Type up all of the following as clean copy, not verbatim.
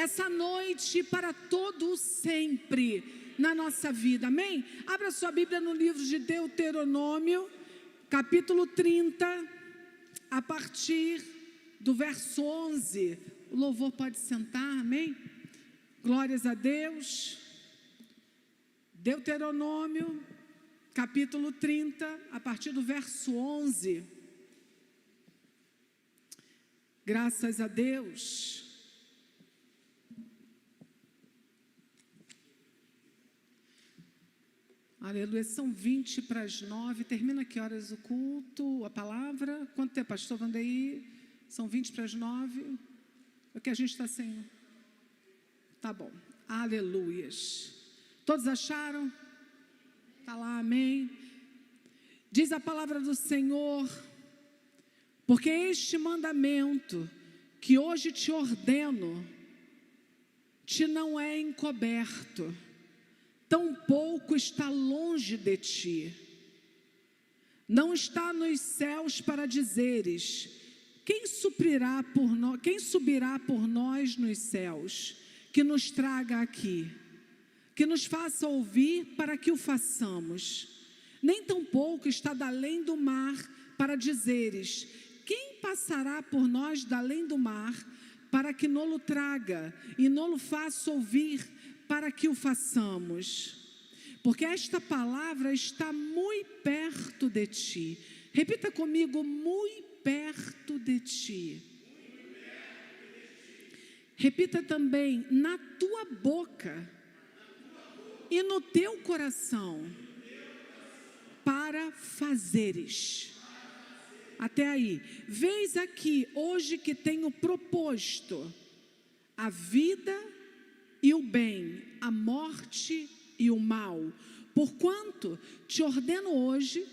essa noite e para todo o sempre na nossa vida, amém? Abra sua Bíblia no livro de Deuteronômio, capítulo 30, a partir do verso 11. O louvor pode sentar, amém? Glórias a Deus. Deuteronômio, capítulo 30, a partir do verso 11. Graças a Deus. Aleluia, são 20 para as 9. Termina que horas o culto, a palavra? Quanto tempo, pastor Vandeir? São 20 para as 9. O que a gente está sem? Tá bom. Aleluias. Todos acharam? Está lá, amém. Diz a palavra do Senhor: porque este mandamento que hoje te ordeno, te não é encoberto, tampouco está longe de ti. Não está nos céus para dizeres: quem subirá por nós nos céus, que nos traga aqui, que nos faça ouvir para que o façamos. Nem tampouco está da além do mar para dizeres: quem passará por nós da além do mar, para que nolo traga e nolo faça ouvir para que o façamos. Porque esta palavra está muito perto de ti. Repita comigo: muito perto de ti. Repita também: na tua boca e no teu coração, para fazeres. Até aí. Veis aqui hoje que tenho proposto a vida e o bem, a morte e o mal. Porquanto te ordeno hoje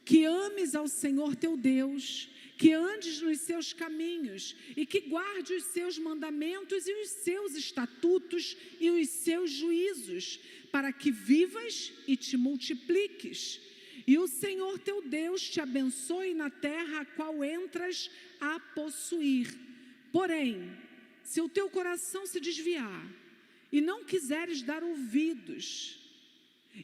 que ames ao Senhor teu Deus, que andes nos seus caminhos e que guarde os seus mandamentos e os seus estatutos e os seus juízos, para que vivas e te multipliques. E o Senhor teu Deus te abençoe na terra a qual entras a possuir. Porém, se o teu coração se desviar e não quiseres dar ouvidos,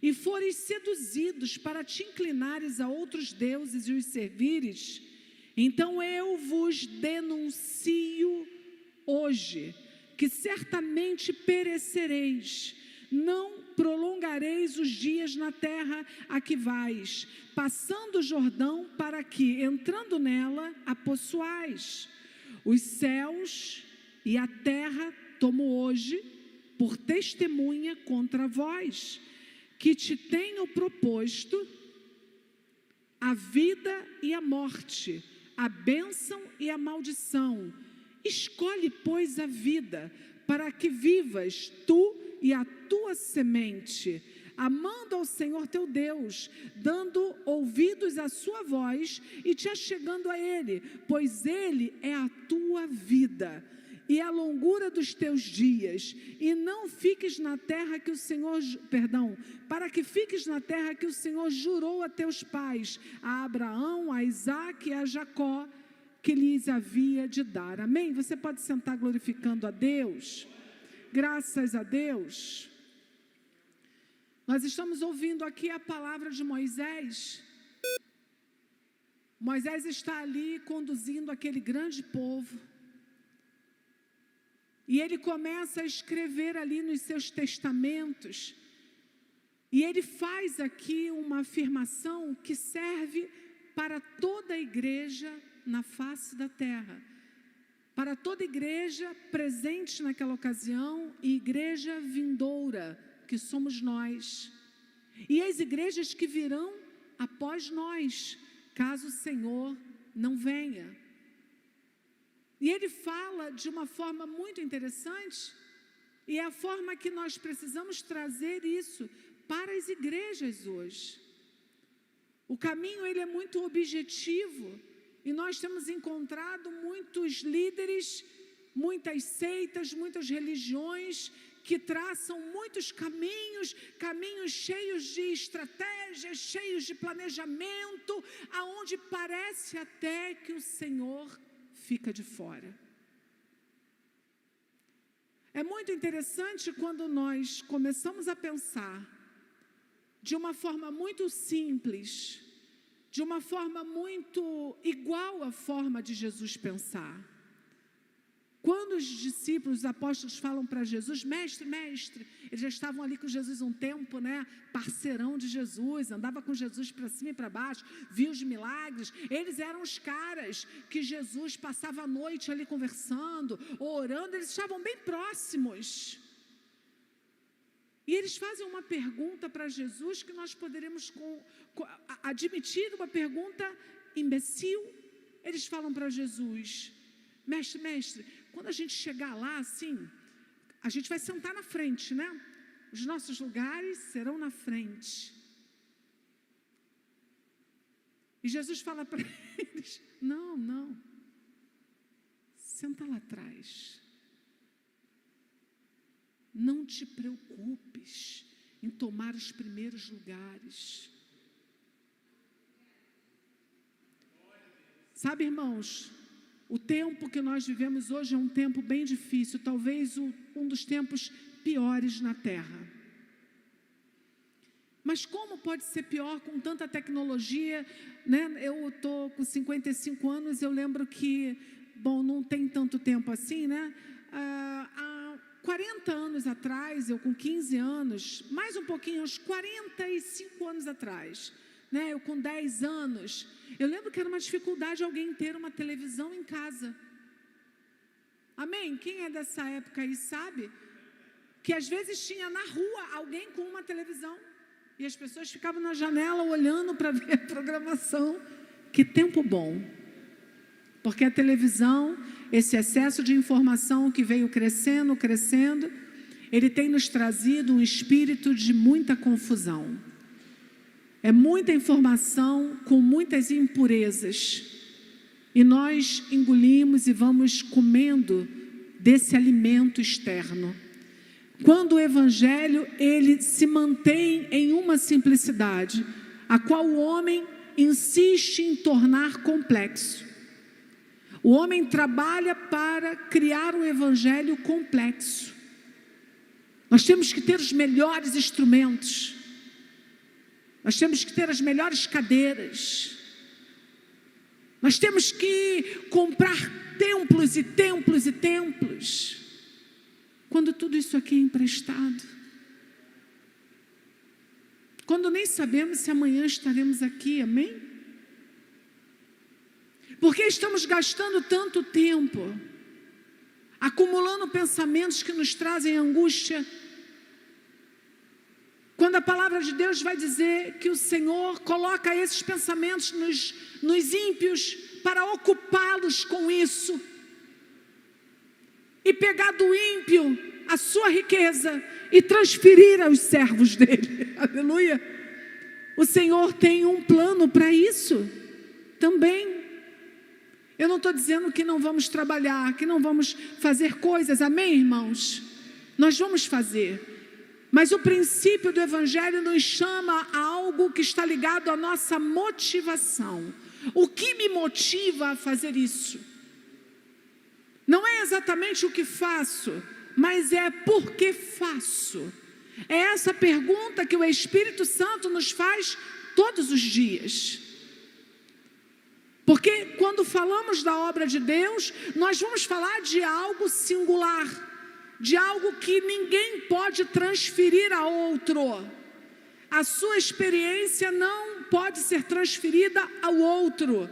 e fores seduzidos para te inclinares a outros deuses e os servires, então eu vos denuncio hoje, que certamente perecereis. Não prolongareis os dias na terra a que vais, passando o Jordão, para que, entrando nela, a possuais. Os céus e a terra tomo hoje por testemunha contra vós, que te tenho proposto a vida e a morte, a bênção e a maldição. Escolhe, pois, a vida, para que vivas tu e a tua semente, amando ao Senhor teu Deus, dando ouvidos à sua voz e te achegando a Ele, pois Ele é a tua vida e a longura dos teus dias, e não fiques na terra que o Senhor, para que fiques na terra que o Senhor jurou a teus pais, a Abraão, a Isaque e a Jacó, que lhes havia de dar. Amém? Você pode sentar glorificando a Deus. Graças a Deus. Nós estamos ouvindo aqui a palavra de Moisés. Moisés está ali conduzindo aquele grande povo. E ele começa a escrever ali nos seus testamentos. E ele faz aqui uma afirmação que serve para toda a igreja na face da terra. Para toda igreja presente naquela ocasião e igreja vindoura, que somos nós. E as igrejas que virão após nós, caso o Senhor não venha. E ele fala de uma forma muito interessante, e é a forma que nós precisamos trazer isso para as igrejas hoje. O caminho, ele é muito objetivo, e nós temos encontrado muitos líderes, muitas seitas, muitas religiões, que traçam muitos caminhos cheios de estratégias, cheios de planejamento, aonde parece até que o Senhor fica de fora. É muito interessante quando nós começamos a pensar de uma forma muito simples, de uma forma muito igual à forma de Jesus pensar. Quando os discípulos, os apóstolos falam para Jesus, mestre, mestre, eles já estavam ali com Jesus um tempo, né? Parceirão de Jesus, andava com Jesus para cima e para baixo, via os milagres. Eles eram os caras que Jesus passava a noite ali conversando, orando, eles estavam bem próximos. E eles fazem uma pergunta para Jesus que nós poderíamos admitir uma pergunta imbecil. Eles falam para Jesus, mestre, mestre, quando a gente chegar lá, assim, a gente vai sentar na frente, né? Os nossos lugares serão na frente. E Jesus fala para eles, não, senta lá atrás. Não te preocupes em tomar os primeiros lugares. Sabe, irmãos, o tempo que nós vivemos hoje é um tempo bem difícil, talvez um dos tempos piores na Terra. Mas como pode ser pior com tanta tecnologia, né? Eu estou com 55 anos, eu lembro que, bom, não tem tanto tempo assim, né? Há 40 anos atrás, eu com 15 anos, mais um pouquinho, uns 45 anos atrás, né? Eu com 10 anos, eu lembro que era uma dificuldade alguém ter uma televisão em casa. Amém? Quem é dessa época aí sabe que às vezes tinha na rua alguém com uma televisão e as pessoas ficavam na janela olhando para ver a programação. Que tempo bom! Porque a televisão, esse excesso de informação que veio crescendo, ele tem nos trazido um espírito de muita confusão. É muita informação com muitas impurezas. E nós engolimos e vamos comendo desse alimento externo. Quando o Evangelho, ele se mantém em uma simplicidade, a qual o homem insiste em tornar complexo. O homem trabalha para criar um Evangelho complexo. Nós temos que ter os melhores instrumentos. Nós temos que ter as melhores cadeiras. Nós temos que comprar templos e templos e templos. Quando tudo isso aqui é emprestado. Quando nem sabemos se amanhã estaremos aqui, amém? Porque estamos gastando tanto tempo, acumulando pensamentos que nos trazem angústia, quando a palavra de Deus vai dizer que o Senhor coloca esses pensamentos nos ímpios para ocupá-los com isso e pegar do ímpio a sua riqueza e transferir aos servos dele. Aleluia! O Senhor tem um plano para isso também. Eu não estou dizendo que não vamos trabalhar, que não vamos fazer coisas, amém, irmãos? Nós vamos fazer. Mas o princípio do Evangelho nos chama a algo que está ligado à nossa motivação. O que me motiva a fazer isso? Não é exatamente o que faço, mas é por que faço. É essa pergunta que o Espírito Santo nos faz todos os dias. Porque quando falamos da obra de Deus, nós vamos falar de algo singular, de algo que ninguém pode transferir a outro. A sua experiência não pode ser transferida ao outro.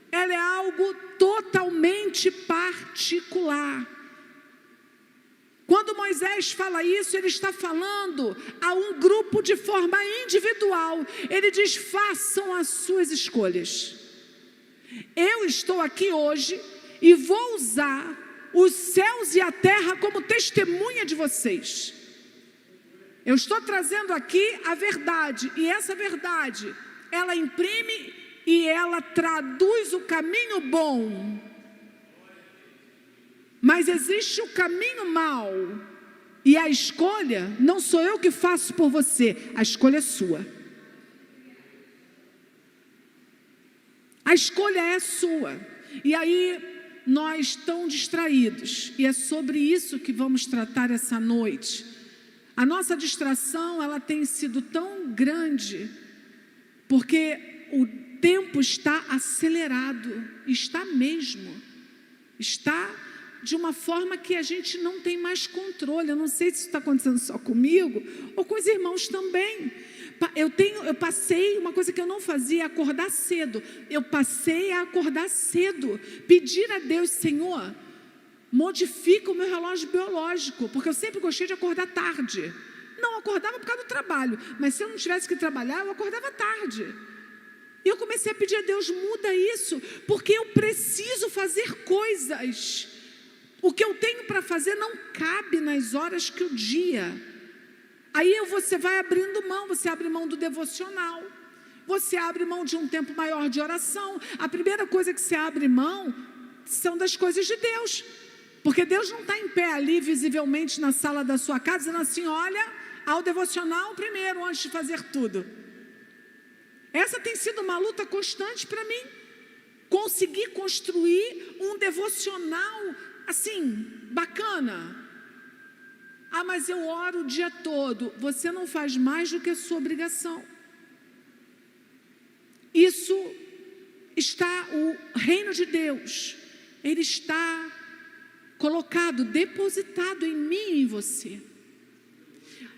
Ela é algo totalmente particular. Quando Moisés fala isso, ele está falando a um grupo de forma individual. Ele diz, façam as suas escolhas. Eu estou aqui hoje e vou usar os céus e a terra como testemunha de vocês. Eu estou trazendo aqui a verdade, e essa verdade, ela imprime e ela traduz o caminho bom. Mas existe o caminho mau, e a escolha não sou eu que faço por você, a escolha é sua. A escolha é sua. E aí nós tão distraídos, e é sobre isso que vamos tratar essa noite. A nossa distração, ela tem sido tão grande, porque o tempo está acelerado, está mesmo, está de uma forma que a gente não tem mais controle. Eu não sei se isso está acontecendo só comigo, ou com os irmãos também. Eu passei, uma coisa que eu não fazia, acordar cedo. Eu passei a acordar cedo, pedir a Deus, Senhor, modifica o meu relógio biológico, porque eu sempre gostei de acordar tarde. Não, acordava por causa do trabalho, mas se eu não tivesse que trabalhar, eu acordava tarde. E eu comecei a pedir a Deus, muda isso, porque eu preciso fazer coisas. O que eu tenho para fazer não cabe nas horas que o dia. Aí você vai abrindo mão, você abre mão do devocional, você abre mão de um tempo maior de oração. A primeira coisa que você abre mão são das coisas de Deus, porque Deus não está em pé ali visivelmente na sala da sua casa, dizendo assim, olha, ao devocional primeiro, antes de fazer tudo. Essa tem sido uma luta constante para mim, conseguir construir um devocional assim, bacana. Ah, mas eu oro o dia todo. Você não faz mais do que a sua obrigação. Isso está, o reino de Deus, ele está colocado, depositado em mim e em você.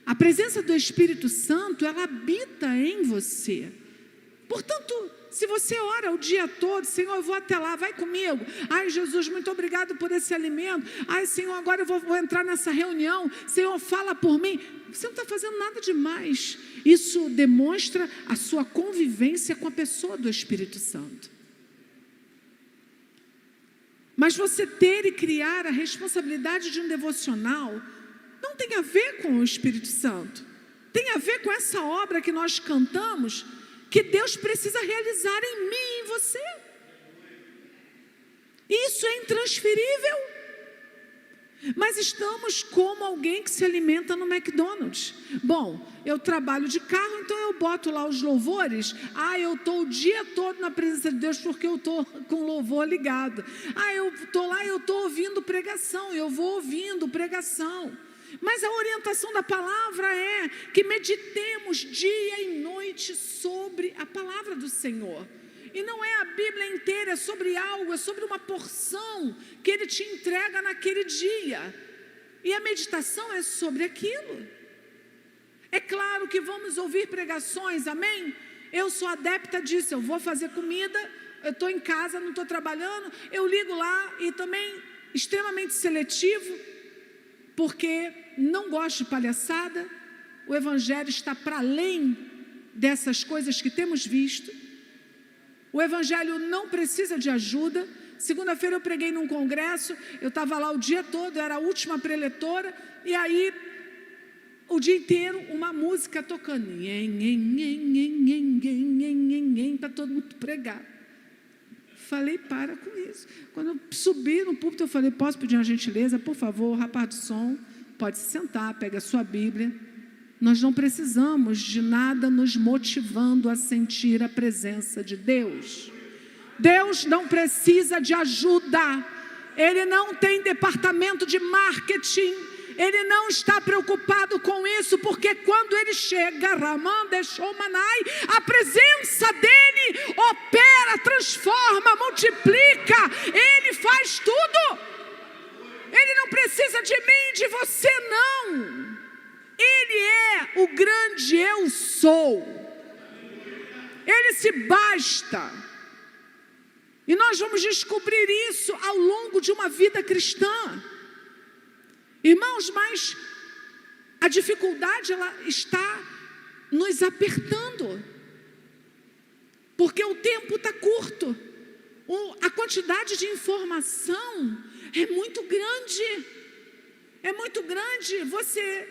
A presença do Espírito Santo, ela habita em você. Portanto, se você ora o dia todo, Senhor, eu vou até lá, vai comigo. Ai, Jesus, muito obrigado por esse alimento. Ai, Senhor, agora eu vou entrar nessa reunião. Senhor, fala por mim. Você não está fazendo nada demais. Isso demonstra a sua convivência com a pessoa do Espírito Santo. Mas você ter e criar a responsabilidade de um devocional não tem a ver com o Espírito Santo. Tem a ver com essa obra que nós cantamos, que Deus precisa realizar em mim e em você. Isso é intransferível. Mas estamos como alguém que se alimenta no McDonald's. Bom, eu trabalho de carro, então eu boto lá os louvores. Ah, eu estou o dia todo na presença de Deus porque eu estou com o louvor ligado. Ah, eu estou lá, eu estou ouvindo pregação, eu vou ouvindo pregação. Mas a orientação da palavra é que meditemos dia e noite sobre a palavra do Senhor. E não é a Bíblia inteira, é sobre algo, é sobre uma porção que Ele te entrega naquele dia. E a meditação é sobre aquilo. É claro que vamos ouvir pregações, amém? Eu sou adepta disso, eu vou fazer comida, eu estou em casa, não estou trabalhando, eu ligo lá e também extremamente seletivo, porque não gosto de palhaçada. O Evangelho está para além dessas coisas que temos visto. O Evangelho não precisa de ajuda. Segunda-feira eu preguei num congresso, eu estava lá o dia todo, eu era a última preletora, e aí, o dia inteiro, uma música tocando, para todo mundo pregar. Falei, para com isso. Quando eu subi no púlpito, eu falei, posso pedir uma gentileza? Por favor, rapaz do som, pode se sentar, pega a sua Bíblia. Nós não precisamos de nada nos motivando a sentir a presença de Deus. Deus não precisa de ajuda. Ele não tem departamento de marketing. Ele não está preocupado com isso, porque quando Ele chega, Ramã deixou Manai, a presença dEle opera, transforma, multiplica. Ele faz tudo. Ele não precisa de mim, de você não. Ele é o grande eu sou. Ele se basta. E nós vamos descobrir isso ao longo de uma vida cristã. Irmãos, mas a dificuldade, ela está nos apertando, porque o tempo está curto, a quantidade de informação é muito grande, você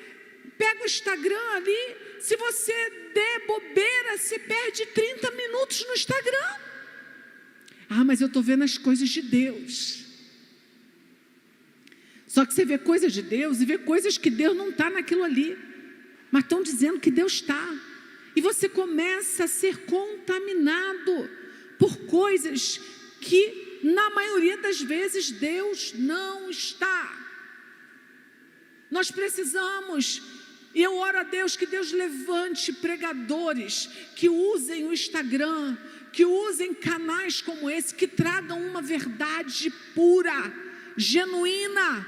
pega o Instagram ali, se você der bobeira, você perde 30 minutos no Instagram. Ah, mas eu estou vendo as coisas de Deus. Só que você vê coisas de Deus e vê coisas que Deus não está naquilo ali, mas estão dizendo que Deus está. E você começa a ser contaminado por coisas que na maioria das vezes, Deus não está. Nós precisamos, e eu oro a Deus, que Deus levante pregadores que usem o Instagram, que usem canais como esse, que tragam uma verdade pura, genuína,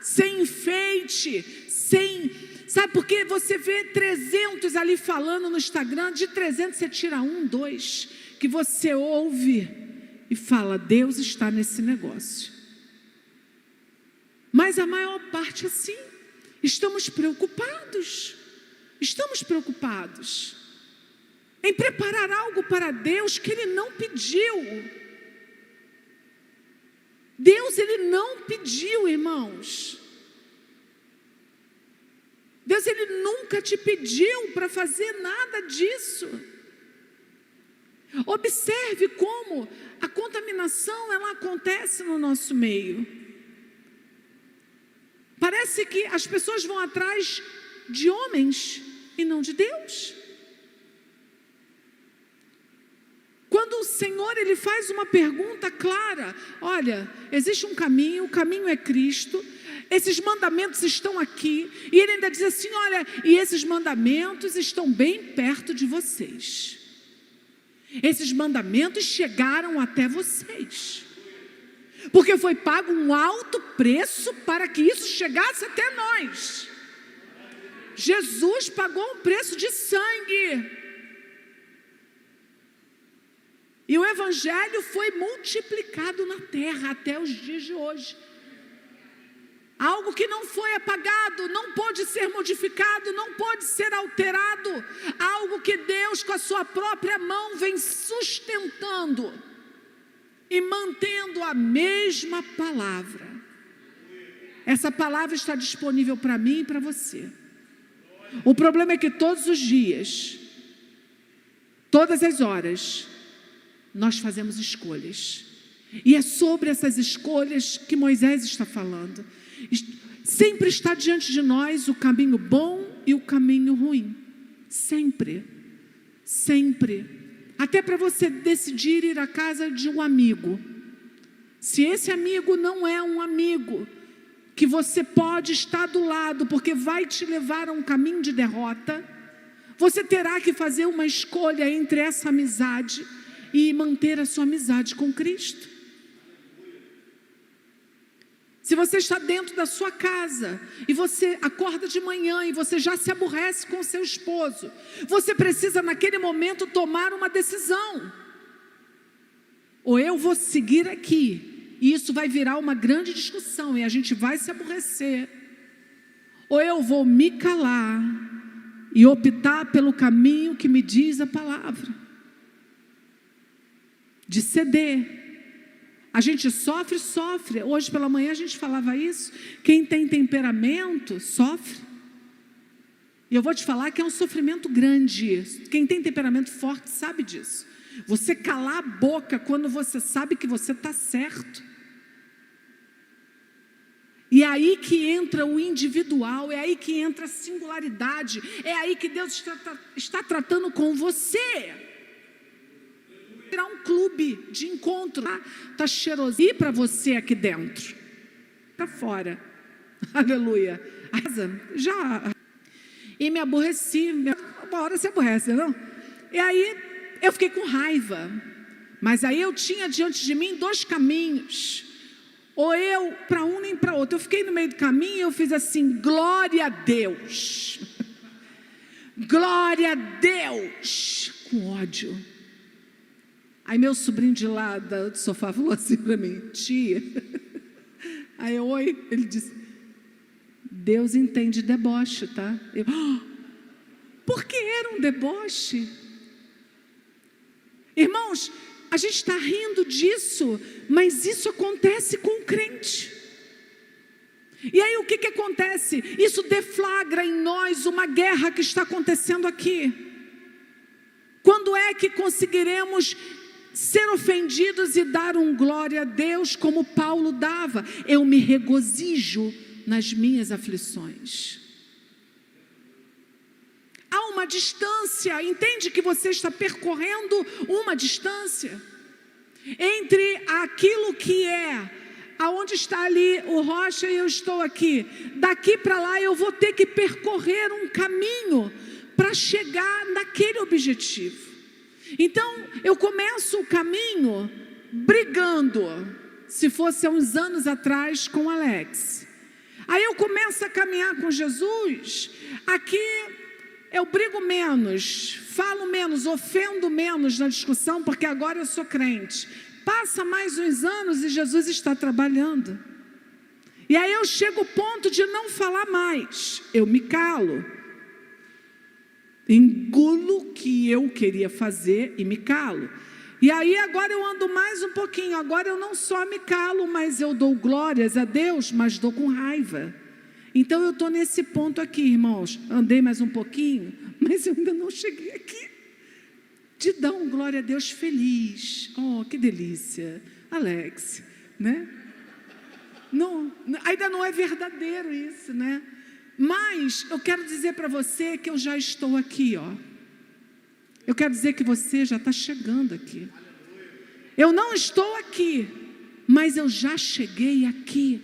sem enfeite, sabe, porque você vê 300 ali falando no Instagram, de 300 você tira 1, 2, que você ouve e fala, Deus está nesse negócio. Mas a maior parte assim, estamos preocupados em preparar algo para Deus que Ele não pediu. Deus, Ele não pediu, irmãos. Deus, Ele nunca te pediu para fazer nada disso. Observe como a contaminação, ela acontece no nosso meio. Parece que as pessoas vão atrás de homens e não de Deus. Quando o Senhor, Ele faz uma pergunta clara, olha, existe um caminho, o caminho é Cristo, esses mandamentos estão aqui, e Ele ainda diz assim, olha, e esses mandamentos estão bem perto de vocês. Esses mandamentos chegaram até vocês, porque foi pago um alto preço para que isso chegasse até nós. Jesus pagou um preço de sangue, e o Evangelho foi multiplicado na terra até os dias de hoje. Algo que não foi apagado, não pode ser modificado, não pode ser alterado. Algo que Deus, com a sua própria mão, vem sustentando e mantendo a mesma palavra. Essa palavra está disponível para mim e para você. O problema é que todos os dias, todas as horas, nós fazemos escolhas. E é sobre essas escolhas que Moisés está falando. Sempre está diante de nós o caminho bom e o caminho ruim. Sempre. Sempre. Até para você decidir ir à casa de um amigo. Se esse amigo não é um amigo que você pode estar do lado, porque vai te levar a um caminho de derrota, você terá que fazer uma escolha entre essa amizade e manter a sua amizade com Cristo. Se você está dentro da sua casa e você acorda de manhã e você já se aborrece com o seu esposo, você precisa naquele momento tomar uma decisão. Ou eu vou seguir aqui, e isso vai virar uma grande discussão e a gente vai se aborrecer. Ou eu vou me calar e optar pelo caminho que me diz a palavra, de ceder. A gente sofre. Hoje pela manhã a gente falava isso. Quem tem temperamento, sofre. E eu vou te falar que é um sofrimento grande. Quem tem temperamento forte sabe disso. Você calar a boca quando você sabe que você está certo. E é aí que entra o individual, é aí que entra a singularidade, é aí que Deus está tratando com você. Virar um clube de encontro, tá cheiroso. E para você aqui dentro, para fora, aleluia. E me aborreci, uma hora se aborrece, não? E aí eu fiquei com raiva, mas aí eu tinha diante de mim 2 caminhos, ou eu para um nem para outro. Eu fiquei no meio do caminho e eu fiz assim, glória a Deus, glória a Deus, com ódio. Aí meu sobrinho de lá do sofá falou assim para mim, tia. Aí eu, oi, ele disse, Deus entende deboche, tá? Eu, por que era um deboche? Irmãos, a gente está rindo disso, mas isso acontece com o crente. E aí o que acontece? Isso deflagra em nós uma guerra que está acontecendo aqui. Quando é que conseguiremos ser ofendidos e dar um glória a Deus como Paulo dava? Eu me regozijo nas minhas aflições. Há uma distância, entende que você está percorrendo uma distância. entre aquilo que é, aonde está ali o Rocha e eu estou aqui, daqui para lá eu vou ter que percorrer um caminho para chegar naquele objetivo. Então, eu começo o caminho brigando, se fosse há uns anos atrás com Alex. Aí eu começo a caminhar com Jesus, aqui eu brigo menos, falo menos, ofendo menos na discussão, porque agora eu sou crente. Passa mais uns anos e Jesus está trabalhando. E aí eu chego ao ponto de não falar mais, eu me calo. Engulo o que eu queria fazer e me calo. E aí agora eu ando mais um pouquinho, agora eu não só me calo, mas eu dou glórias a Deus, mas dou com raiva. Então eu estou nesse ponto aqui, irmãos, andei mais um pouquinho, mas eu ainda não cheguei aqui. De dar um glória a Deus feliz. Oh, que delícia, Alex, né? Não, ainda não é verdadeiro isso, né? Mas eu quero dizer para você que eu já estou aqui, ó. Eu quero dizer que você já está chegando aqui. Eu não estou aqui, mas eu já cheguei aqui.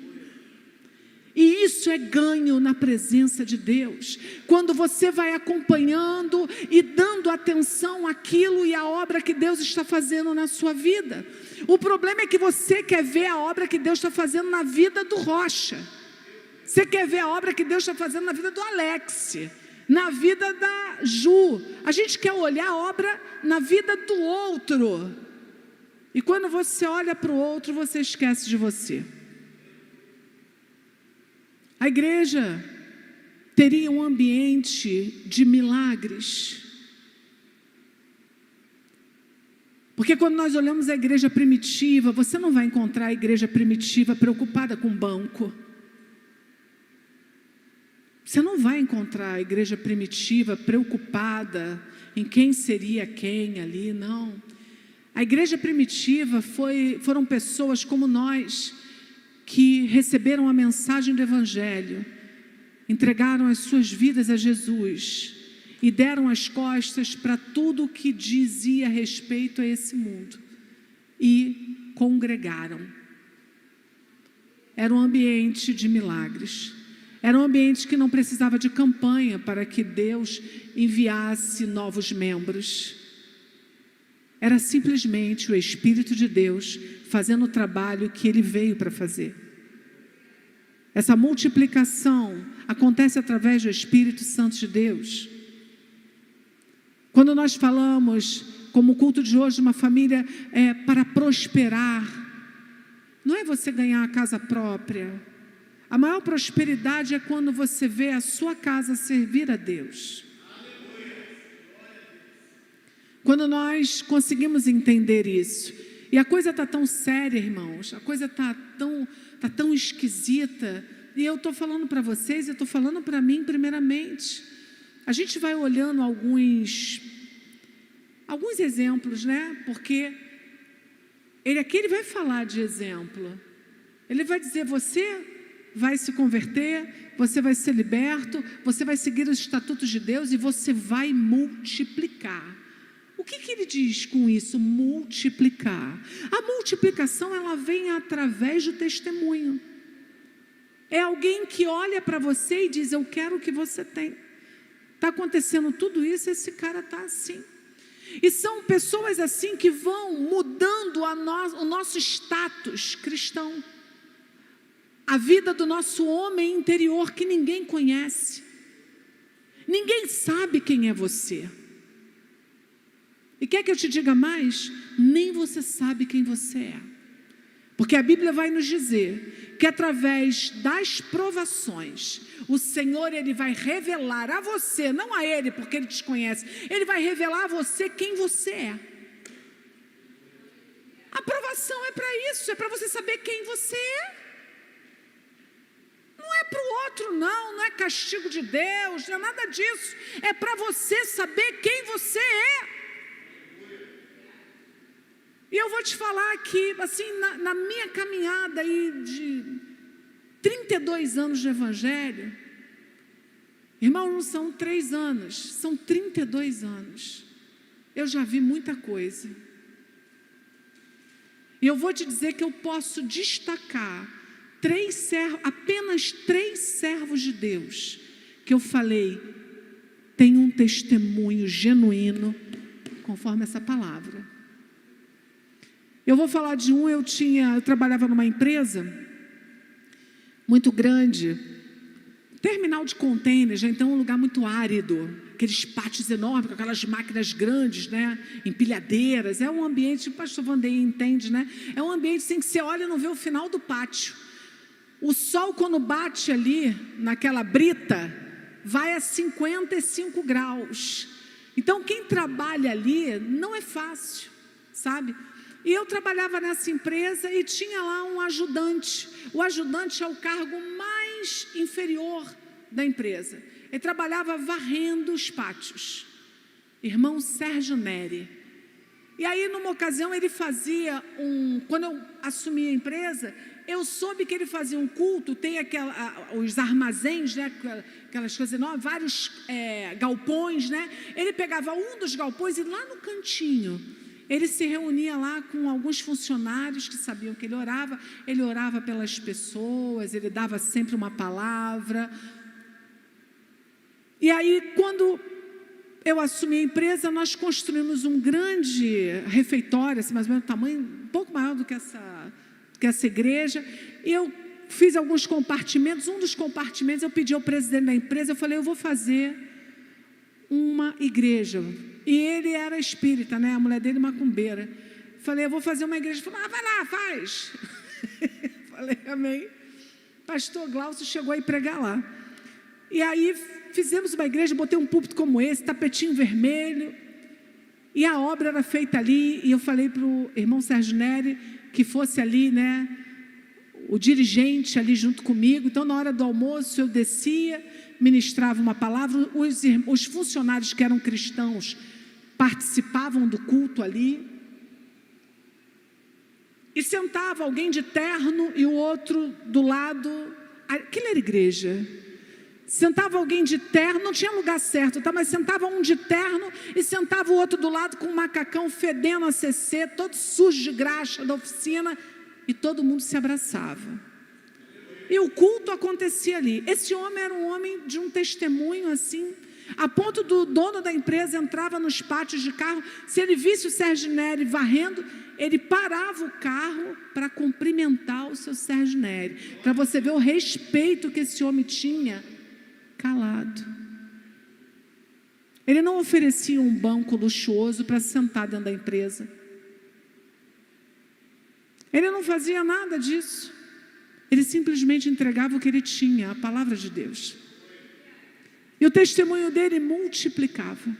E isso é ganho na presença de Deus. Quando você vai acompanhando e dando atenção àquilo e à obra que Deus está fazendo na sua vida. O problema é que você quer ver a obra que Deus está fazendo na vida do Rocha. Você quer ver a obra que Deus está fazendo na vida do Alex, na vida da Ju. A gente quer olhar a obra na vida do outro. E quando você olha para o outro, você esquece de você. A igreja teria um ambiente de milagres. Porque quando nós olhamos a igreja primitiva, você não vai encontrar a igreja primitiva preocupada com banco. Você não vai encontrar a igreja primitiva preocupada em quem seria quem ali, não. A igreja primitiva foram pessoas como nós, que receberam a mensagem do Evangelho, entregaram as suas vidas a Jesus e deram as costas para tudo o que dizia respeito a esse mundo e congregaram. Era um ambiente de milagres. Era um ambiente que não precisava de campanha para que Deus enviasse novos membros. Era simplesmente o Espírito de Deus fazendo o trabalho que Ele veio para fazer. Essa multiplicação acontece através do Espírito Santo de Deus. Quando nós falamos, como o culto de hoje, uma família para prosperar, não é você ganhar a casa própria. A maior prosperidade é quando você vê a sua casa servir a Deus. Quando nós conseguimos entender isso. E a coisa está tão séria, irmãos. A coisa está tão esquisita. E eu estou falando para vocês, eu estou falando para mim primeiramente. A gente vai olhando alguns exemplos, né? Porque ele vai falar de exemplo. Ele vai dizer, você vai se converter, você vai ser liberto, você vai seguir os estatutos de Deus e você vai multiplicar. O que ele diz com isso? Multiplicar. A multiplicação, ela vem através do testemunho. É alguém que olha para você e diz, eu quero o que você tem. Está acontecendo tudo isso, esse cara está assim. E são pessoas assim que vão mudando o nosso status cristão. A vida do nosso homem interior que ninguém conhece. Ninguém sabe quem é você. E quer que eu te diga mais? Nem você sabe quem você é. Porque a Bíblia vai nos dizer que através das provações, o Senhor ele vai revelar a você, não a ele porque ele te conhece, ele vai revelar a você quem você é. A provação é para isso, é para você saber quem você é. Não é para o outro não é castigo de Deus, não é nada disso. É para você saber quem você é. E eu vou te falar que, assim, na minha caminhada aí de 32 anos de Evangelho, irmão, não são 3 anos, são 32 anos. Eu já vi muita coisa. E eu vou te dizer que eu posso destacar apenas 3 servos de Deus, que eu falei, tem um testemunho genuíno, conforme essa palavra. Eu vou falar de um, eu trabalhava numa empresa muito grande, terminal de contêineres, então um lugar muito árido, aqueles pátios enormes, com aquelas máquinas grandes, né, empilhadeiras, é um ambiente, o pastor Vandeir entende, né, é um ambiente assim que você olha e não vê o final do pátio. O sol, quando bate ali, naquela brita, vai a 55 graus. Então, quem trabalha ali não é fácil, sabe? E eu trabalhava nessa empresa e tinha lá um ajudante. O ajudante é o cargo mais inferior da empresa. Ele trabalhava varrendo os pátios. Irmão Sérgio Neri. E aí, numa ocasião, ele fazia quando eu assumi a empresa, eu soube que ele fazia um culto, tem os armazéns, né, aquelas coisas enormes, vários galpões, né? Ele pegava um dos galpões e lá no cantinho, ele se reunia lá com alguns funcionários que sabiam que ele orava pelas pessoas, ele dava sempre uma palavra. E aí, quando eu assumi a empresa, nós construímos um grande refeitório, assim, mais ou menos tamanho, um pouco maior do que essa igreja, e eu fiz alguns compartimentos. Um dos compartimentos eu pedi ao presidente da empresa, eu falei, eu vou fazer uma igreja. E ele era espírita, né? A mulher dele macumbeira. Falei, eu vou fazer uma igreja. Ele falou, vai lá, faz. Falei, amém. Pastor Glaucio chegou a ir pregar lá. E aí fizemos uma igreja, botei um púlpito como esse, tapetinho vermelho, e a obra era feita ali, e eu falei para o irmão Sérgio Neri que fosse ali, né, o dirigente ali junto comigo. Então, na hora do almoço, eu descia, ministrava uma palavra, os funcionários que eram cristãos participavam do culto ali, e sentava alguém de terno e o outro do lado. Aquilo era igreja. Sentava alguém de terno, não tinha lugar certo, tá? Mas sentava um de terno e sentava o outro do lado com um macacão fedendo a CC, todo sujo de graxa da oficina, e todo mundo se abraçava. E o culto acontecia ali. Esse homem era um homem de um testemunho assim, a ponto do dono da empresa entrava nos pátios de carro, se ele visse o Sérgio Neri varrendo, ele parava o carro para cumprimentar o seu Sérgio Neri, para você ver o respeito que esse homem tinha, calado. Ele não oferecia um banco luxuoso para sentar dentro da empresa. Ele não fazia nada disso. Ele simplesmente entregava o que ele tinha, a palavra de Deus. E o testemunho dele multiplicava.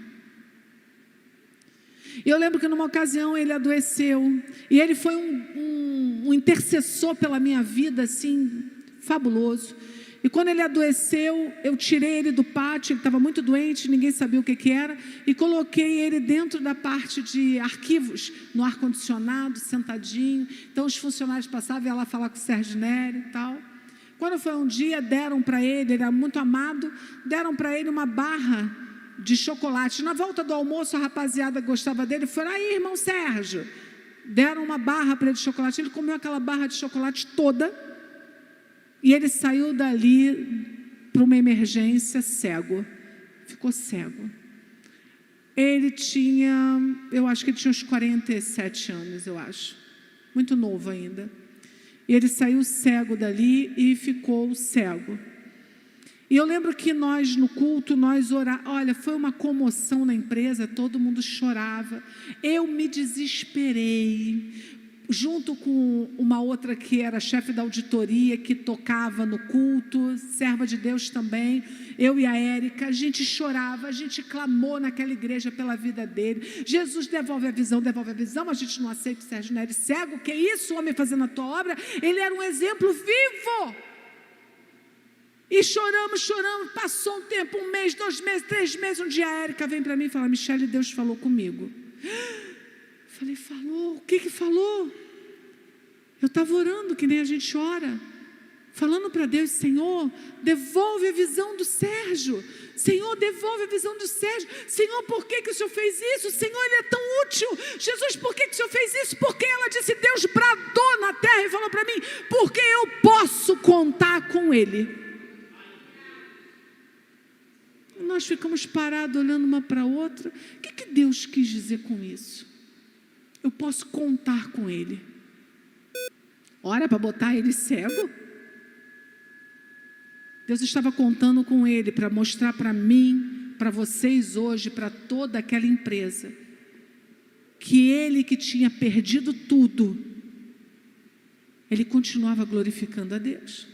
E eu lembro que numa ocasião ele adoeceu, e ele foi um intercessor pela minha vida, assim, fabuloso. E quando ele adoeceu, eu tirei ele do pátio, ele estava muito doente, ninguém sabia o que era, e coloquei ele dentro da parte de arquivos, no ar-condicionado, sentadinho. Então os funcionários passavam e iam lá falar com o Sérgio Neri e tal. Quando foi um dia, deram para ele era muito amado, deram para ele uma barra de chocolate. Na volta do almoço, a rapaziada gostava dele, foi aí, irmão Sérgio. Deram uma barra para ele de chocolate, ele comeu aquela barra de chocolate toda, e ele saiu dali para uma emergência cego. Ficou cego. Ele tinha, eu acho que ele tinha uns 47 anos, eu acho. Muito novo ainda. E ele saiu cego dali e ficou cego. E eu lembro que nós, no culto, nós orávamos. Olha, foi uma comoção na empresa, todo mundo chorava. Eu me desesperei. Junto com uma outra que era chefe da auditoria, que tocava no culto, serva de Deus também, eu e a Érica, a gente chorava, a gente clamou naquela igreja pela vida dele. Jesus, devolve a visão, a gente não aceita o Sérgio Neri cego, que isso, homem fazendo a tua obra? Ele era um exemplo vivo. E choramos, passou um tempo, 1 mês, 2 meses, 3 meses, um dia a Érica vem para mim e fala, Michele, Deus falou comigo. Falei, falou? O que falou? Eu estava orando, que nem a gente ora. falando para Deus: Senhor, devolve a visão do Sérgio. Senhor, devolve a visão do Sérgio. Senhor, por que o Senhor fez isso? Senhor, ele é tão útil. Jesus, por que o Senhor fez isso? Porque ela disse, Deus bradou na terra e falou para mim, porque eu posso contar com ele. Nós ficamos parados olhando uma para a outra. O que Deus quis dizer com isso? Eu posso contar com ele. Ora, para botar ele cego? Deus estava contando com ele para mostrar para mim, para vocês hoje, para toda aquela empresa, que ele que tinha perdido tudo, ele continuava glorificando a Deus.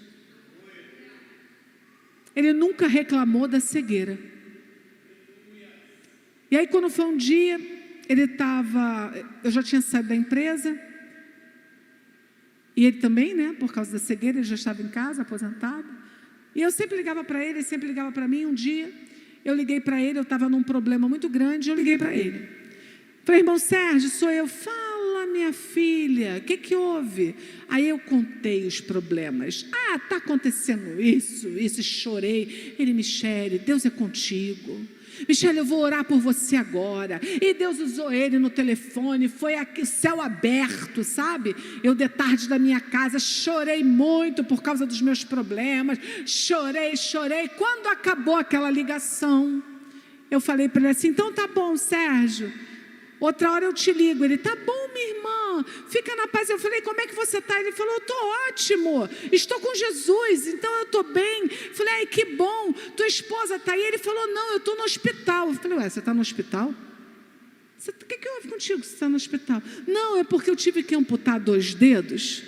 Ele nunca reclamou da cegueira. E aí quando foi um dia, eu já tinha saído da empresa, e ele também, né, por causa da cegueira, ele já estava em casa, aposentado. E eu sempre ligava para ele, ele sempre ligava para mim. Um dia, eu liguei para ele, eu estava num problema muito grande, eu liguei para ele. Falei, irmão Sérgio, sou eu. Fala, minha filha, o que houve? Aí eu contei os problemas. Está acontecendo isso, e chorei. Ele, Michele, Deus é contigo. Michele, eu vou orar por você agora. E Deus usou ele no telefone, foi aqui, céu aberto, sabe? Eu de tarde da minha casa, chorei muito por causa dos meus problemas, chorei. Quando acabou aquela ligação, eu falei para ele assim, então tá bom, Sérgio, outra hora eu te ligo. Ele, tá bom, minha irmã, fica na paz. Eu falei, como é que você está? Ele falou, eu estou ótimo, estou com Jesus, então eu estou bem. Falei, ai, que bom, tua esposa está aí? Ele falou, não, eu estou no hospital. Eu falei, ué, você está no hospital? O que houve contigo que você está no hospital? Não, é porque eu tive que amputar 2 dedos.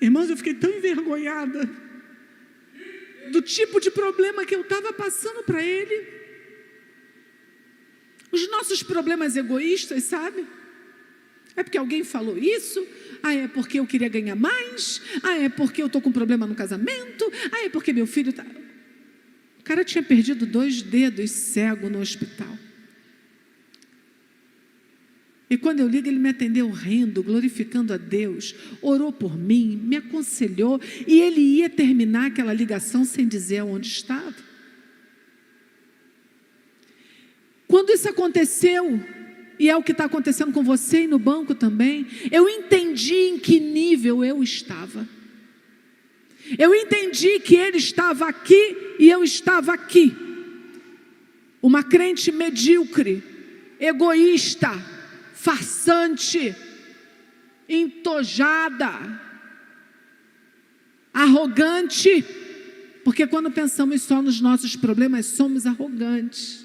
Irmãos, eu fiquei tão envergonhada do tipo de problema que eu estava passando para ele. Os nossos problemas egoístas, sabe? É porque alguém falou isso, é porque eu queria ganhar mais, é porque eu estou com problema no casamento, é porque meu filho está... O cara tinha perdido 2 dedos, cego no hospital. E quando eu ligo, ele me atendeu rindo, glorificando a Deus, orou por mim, me aconselhou, e ele ia terminar aquela ligação sem dizer onde estava. Quando isso aconteceu, e é o que está acontecendo com você e no banco também, eu entendi em que nível eu estava. Eu entendi que ele estava aqui e eu estava aqui. Uma crente medíocre, egoísta, farsante, entojada, arrogante, porque quando pensamos só nos nossos problemas, somos arrogantes.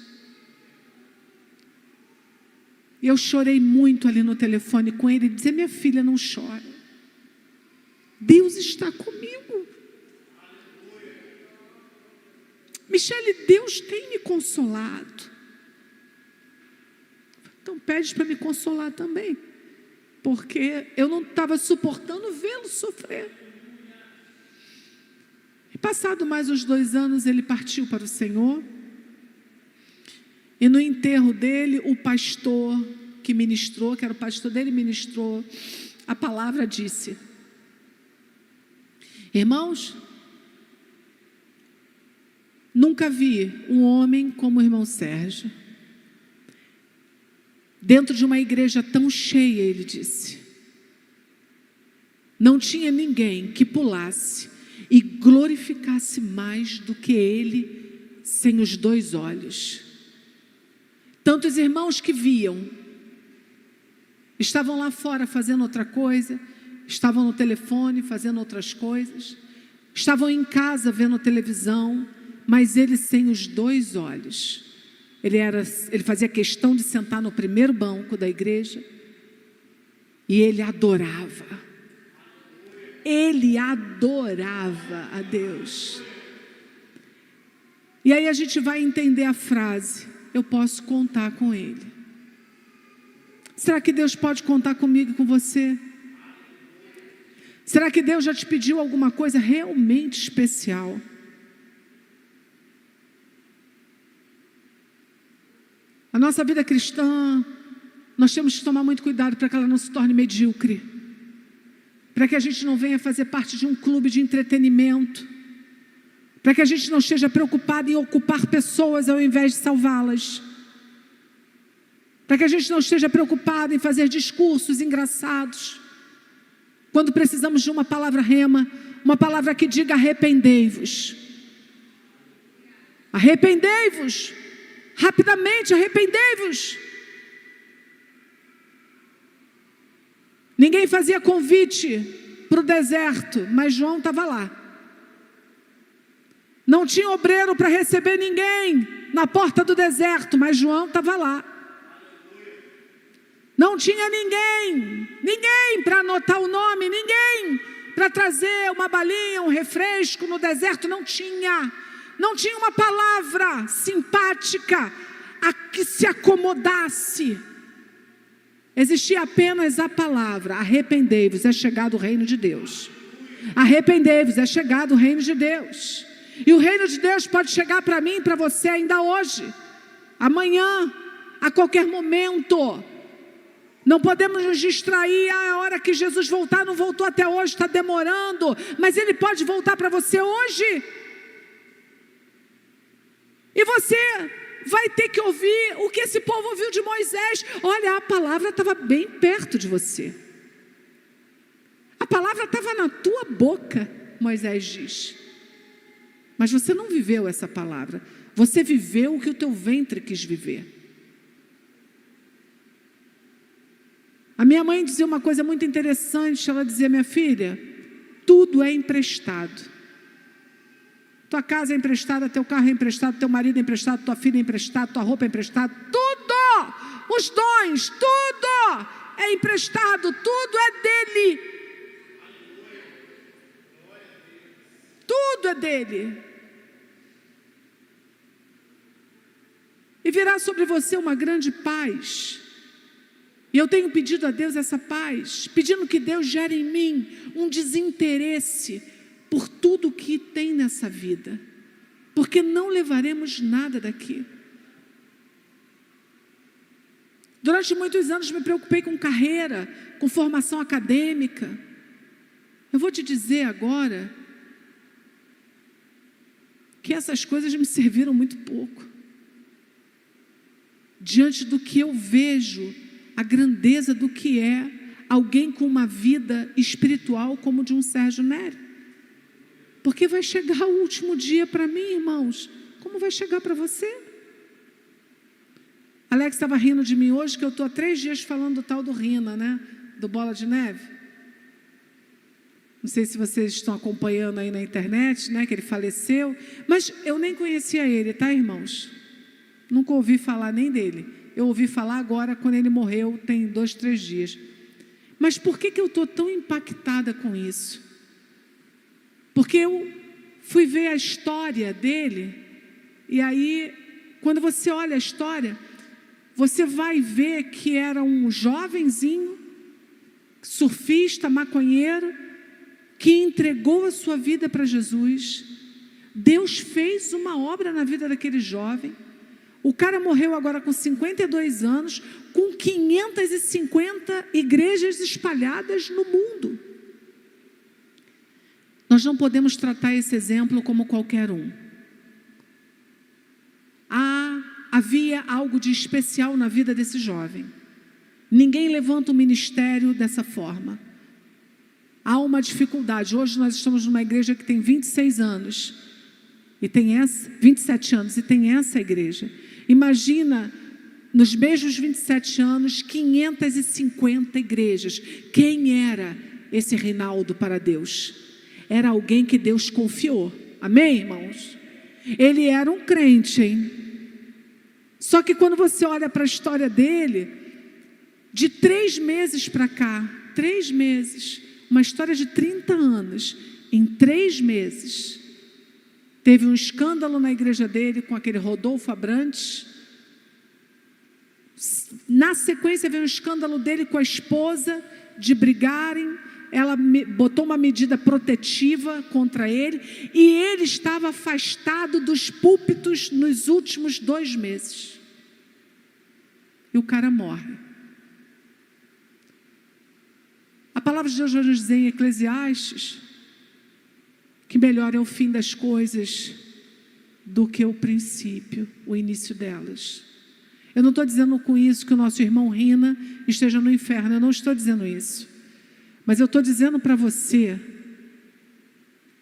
E eu chorei muito ali no telefone com ele, e dizia, minha filha, não chora, Deus está comigo. Michele, Deus tem me consolado. Então pede para me consolar também, porque eu não estava suportando vê-lo sofrer. E passado mais uns 2 anos, ele partiu para o Senhor. E no enterro dele, o pastor que ministrou, que era o pastor dele, ministrou a palavra, disse, irmãos, nunca vi um homem como o irmão Sérgio dentro de uma igreja tão cheia. Ele disse, não tinha ninguém que pulasse e glorificasse mais do que ele sem os 2 olhos. Tantos irmãos que viam, estavam lá fora fazendo outra coisa, estavam no telefone fazendo outras coisas, estavam em casa vendo televisão, mas ele sem os 2 olhos. Ele fazia questão de sentar no primeiro banco da igreja e ele adorava. Ele adorava a Deus. E aí a gente vai entender a frase, eu posso contar com ele. Será que Deus pode contar comigo e com você? Será que Deus já te pediu alguma coisa realmente especial? nossa vida cristã, nós temos que tomar muito cuidado para que ela não se torne medíocre, para que a gente não venha fazer parte de um clube de entretenimento, para que a gente não esteja preocupado em ocupar pessoas ao invés de salvá-las, para que a gente não esteja preocupado em fazer discursos engraçados, quando precisamos de uma palavra rema, uma palavra que diga arrependei-vos. Arrependei-vos, rapidamente arrependei-vos. Ninguém fazia convite para o deserto, mas João estava lá. Não tinha obreiro para receber ninguém na porta do deserto, mas João estava lá. Não tinha ninguém para anotar o nome, ninguém para trazer uma balinha, um refresco no deserto, não tinha uma palavra simpática a que se acomodasse. Existia apenas a palavra: arrependei-vos, é chegado o reino de Deus. Arrependei-vos, é chegado o reino de Deus. E o reino de Deus pode chegar para mim e para você ainda hoje, amanhã, a qualquer momento. Não podemos nos distrair, a hora que Jesus voltar, não voltou até hoje, está demorando, mas Ele pode voltar para você hoje. E você vai ter que ouvir o que esse povo ouviu de Moisés. Olha, a palavra estava bem perto de você. A palavra estava na tua boca, Moisés diz. Mas você não viveu essa palavra. Você viveu o que o teu ventre quis viver. A minha mãe dizia uma coisa muito interessante. Ela dizia: minha filha, tudo é emprestado. Tua casa é emprestada, teu carro é emprestado, teu marido é emprestado, tua filha é emprestada, tua roupa é emprestada, tudo, os dons, tudo é emprestado, tudo é dele. Tudo é dele. E virá sobre você uma grande paz. E eu tenho pedido a Deus essa paz, pedindo que Deus gere em mim um desinteresse por tudo que tem nessa vida, porque não levaremos nada daqui. Durante muitos anos me preocupei com carreira, com formação acadêmica. Eu vou te dizer agora que essas coisas me serviram muito pouco, diante do que eu vejo, a grandeza do que é alguém com uma vida espiritual como de um Sérgio Nery. Porque vai chegar o último dia para mim, irmãos, como vai chegar para você? Alex estava rindo de mim hoje, que eu estou há 3 dias falando do tal do Rina, né? Do Bola de Neve. Não sei se vocês estão acompanhando aí na internet, né? Que ele faleceu. Mas eu nem conhecia ele, tá, irmãos? Nunca ouvi falar nem dele. Eu ouvi falar agora, quando ele morreu, tem 2, 3 dias. Mas por que eu estou tão impactada com isso? Porque eu fui ver a história dele, e aí, quando você olha a história, você vai ver que era um jovenzinho, surfista, maconheiro, que entregou a sua vida para Jesus. Deus fez uma obra na vida daquele jovem. O cara morreu agora com 52 anos, com 550 igrejas espalhadas no mundo. Nós não podemos tratar esse exemplo como qualquer um. Havia algo de especial na vida desse jovem. Ninguém levanta o ministério dessa forma. Há uma dificuldade. Hoje nós estamos numa igreja que tem 26 anos. E tem 27 anos, e tem essa igreja. Imagina, nos mesmos 27 anos, 550 igrejas. Quem era esse Rinaldo para Deus? Era alguém que Deus confiou. Amém, irmãos? Ele era um crente, hein? Só que quando você olha para a história dele, de 3 meses para cá, 3 meses, uma história de 30 anos, em 3 meses, teve um escândalo na igreja dele com aquele Rodolfo Abrantes. Na sequência veio um escândalo dele com a esposa, de brigarem. Ela botou uma medida protetiva contra ele, e ele estava afastado dos púlpitos nos últimos 2 meses. e o cara morre. A palavra de Deus vai nos dizer em Eclesiastes que melhor é o fim das coisas do que o princípio, o início delas. Eu não estou dizendo com isso que o nosso irmão Rina esteja no inferno, eu não estou dizendo isso. Mas eu estou dizendo para você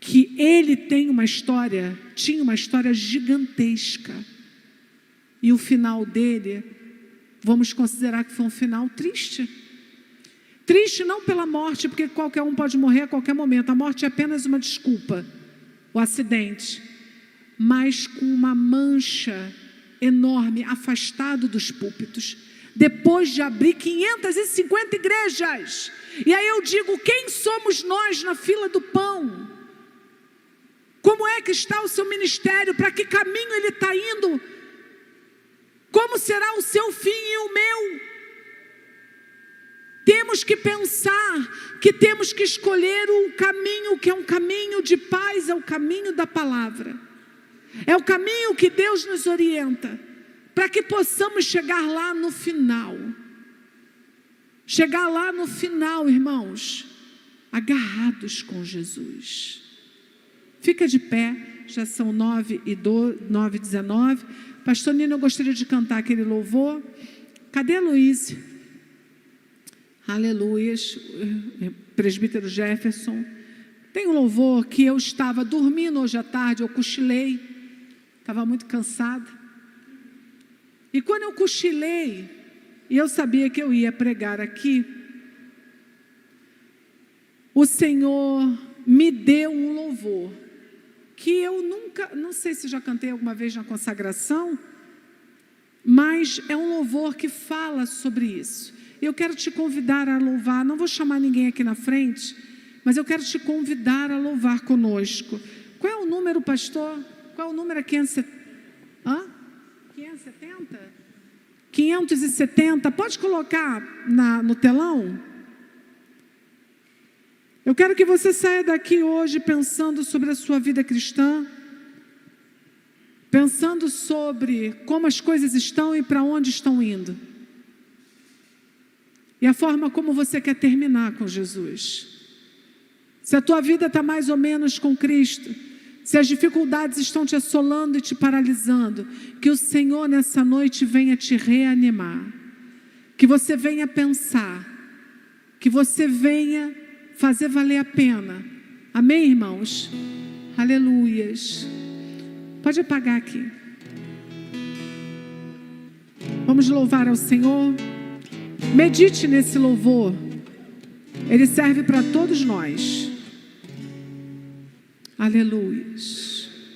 que ele tinha uma história gigantesca. E o final dele, vamos considerar que foi um final triste. Triste não pela morte, porque qualquer um pode morrer a qualquer momento. A morte é apenas uma desculpa, o acidente. Mas com uma mancha enorme, afastado dos púlpitos. Depois de abrir 550 igrejas. E aí eu digo, quem somos nós na fila do pão? Como é que está o seu ministério? Para que caminho ele está indo? Como será o seu fim e o meu? Temos que pensar que temos que escolher um caminho que é um caminho de paz, é o caminho da palavra. É o caminho que Deus nos orienta, para que possamos chegar lá no final. Chegar lá no final, irmãos, agarrados com Jesus. Fica de pé, já são 9h19. Pastor Nino, eu gostaria de cantar aquele louvor. Cadê a Luísa? Aleluias, presbítero Jefferson. Tem um louvor que eu estava dormindo hoje à tarde, eu cochilei, estava muito cansada. E quando eu cochilei, e eu sabia que eu ia pregar aqui, o Senhor me deu um louvor, que eu nunca, não sei se já cantei alguma vez na consagração, mas é um louvor que fala sobre isso. Eu quero te convidar a louvar, não vou chamar ninguém aqui na frente, mas eu quero te convidar a louvar conosco. Qual é o número, pastor? Qual é o número? 570? 570, pode colocar no telão? Eu quero que você saia daqui hoje pensando sobre a sua vida cristã, pensando sobre como as coisas estão e para onde estão indo. E a forma como você quer terminar com Jesus. Se a tua vida está mais ou menos com Cristo, se as dificuldades estão te assolando e te paralisando, que o Senhor nessa noite venha te reanimar. Que você venha pensar, que você venha fazer valer a pena. Amém, irmãos? Aleluias. Pode apagar aqui. Vamos louvar ao Senhor. Medite nesse louvor. Ele serve para todos nós. Aleluia.